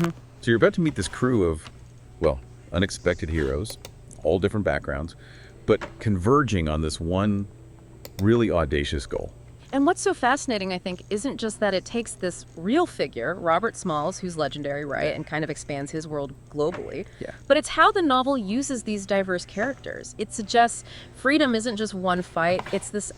So you're about to meet this crew of, well, unexpected heroes, all different backgrounds, but converging on this one really audacious goal. And what's so fascinating, I think, isn't just that it takes this real figure, Robert Smalls, who's legendary, right, and kind of expands his world globally, Yeah. but it's how the novel uses these diverse characters. It suggests freedom isn't just one fight, it's this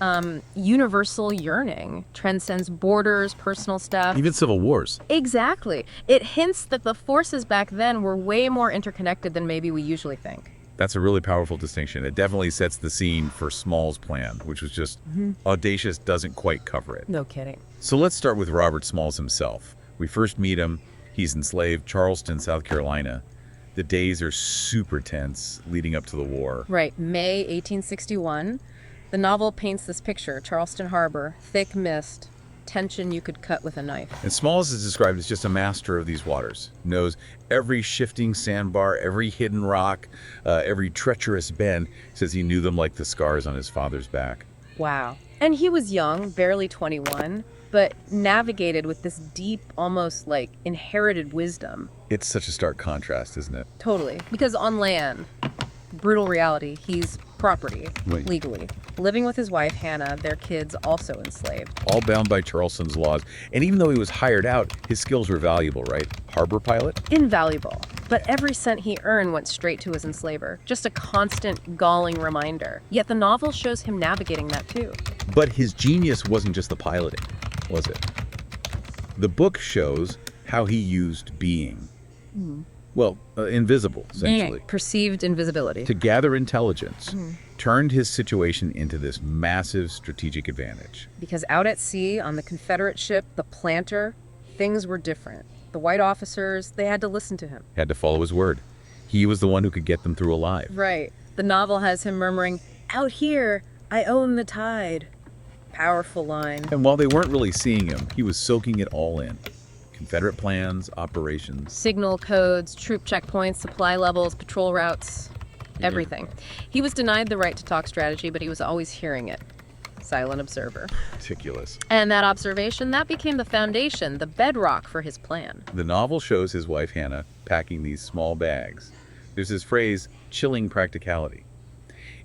universal yearning, transcends borders, personal stuff. Even civil wars. Exactly. It hints that the forces back then were way more interconnected than maybe we usually think. That's a really powerful distinction. It definitely sets the scene for Small's plan, which was just audacious, doesn't quite cover it. No kidding. So let's start with Robert Smalls himself. We first meet him. He's enslaved Charleston, South Carolina. The days are super tense leading up to the war. Right, May 1861. The novel paints this picture: Charleston Harbor, thick mist, tension you could cut with a knife. And Smalls is described as just a master of these waters. Knows every shifting sandbar, every hidden rock, every treacherous bend. Says he knew them like the scars on his father's back. Wow. And he was young, barely 21, but navigated with this deep, almost like inherited wisdom. It's such a stark contrast, isn't it? Totally. Because on land, brutal reality, he's property, Right. legally. Living with his wife, Hannah, their kids also enslaved. All bound by Charleston's laws. And even though he was hired out, his skills were valuable, right? Harbor pilot? Invaluable. But every cent he earned went straight to his enslaver. Just a constant, galling reminder. Yet the novel shows him navigating that too. But his genius wasn't just the piloting, was it? The book shows how he used being. Well, invisible, essentially. Perceived invisibility. To gather intelligence, turned his situation into this massive strategic advantage. Because out at sea, on the Confederate ship, the Planter, things were different. The white officers, they had to listen to him. Had to follow his word. He was the one who could get them through alive. Right. The novel has him murmuring, "Out here, I own the tide." Powerful line. And while they weren't really seeing him, he was soaking it all in. Confederate plans, operations. Signal codes, troop checkpoints, supply levels, patrol routes, everything. He was denied the right to talk strategy, but he was always hearing it. Silent observer. Meticulous. And that observation, that became the foundation, the bedrock for his plan. The novel shows his wife Hannah packing these small bags. There's this phrase, chilling practicality.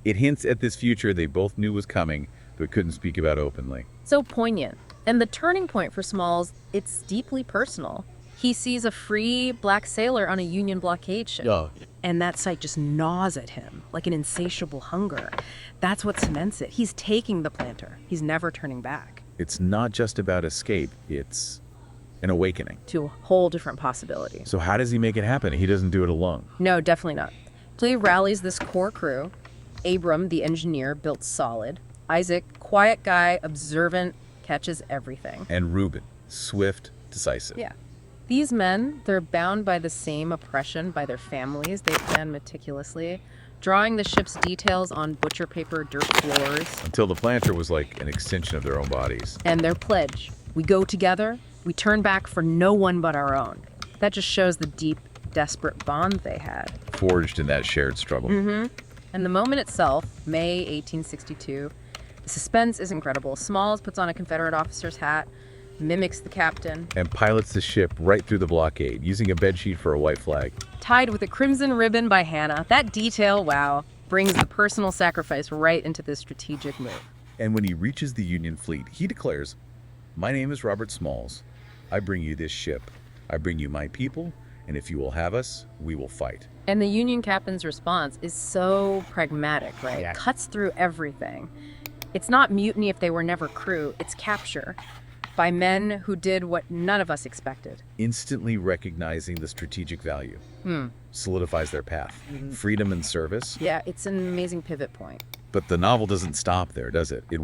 It hints at this future they both knew was coming, but couldn't speak about openly. So poignant. And the turning point for Smalls, it's deeply personal. He sees a free black sailor on a Union blockade ship. And that sight just gnaws at him like an insatiable hunger. That's what cements it. He's taking the Planter. He's never turning back. It's not just about escape, it's an awakening. To a whole different possibility. So how does he make it happen? He doesn't do it alone. No, definitely not. So he rallies this core crew. Abram, the engineer, built solid. Isaac, quiet guy, observant, catches everything. And Reuben, swift, decisive. Yeah. These men, they're bound by the same oppression by their families. They plan meticulously, drawing the ship's details on butcher paper dirt floors. Until the Planter was like an extension of their own bodies. And their pledge: we go together, we turn back for no one but our own. That just shows the deep, desperate bond they had. Forged in that shared struggle. And the moment itself, May 1862, the suspense is incredible. Smalls puts on a Confederate officer's hat, mimics the captain, And pilots the ship right through the blockade, using a bedsheet for a white flag. tied with a crimson ribbon by Hannah. That detail, wow, brings the personal sacrifice right into this strategic move. And when he reaches the Union fleet, he declares, "My name is Robert Smalls. I bring you this ship. I bring you my people, and if you will have us, we will fight." And the Union captain's response is so pragmatic, right? Yeah. Cuts through everything. It's not mutiny if they were never crew, it's capture by men who did what none of us expected. Instantly recognizing the strategic value. Solidifies their path. Freedom and service. Yeah, it's an amazing pivot point. But the novel doesn't stop there, does it? It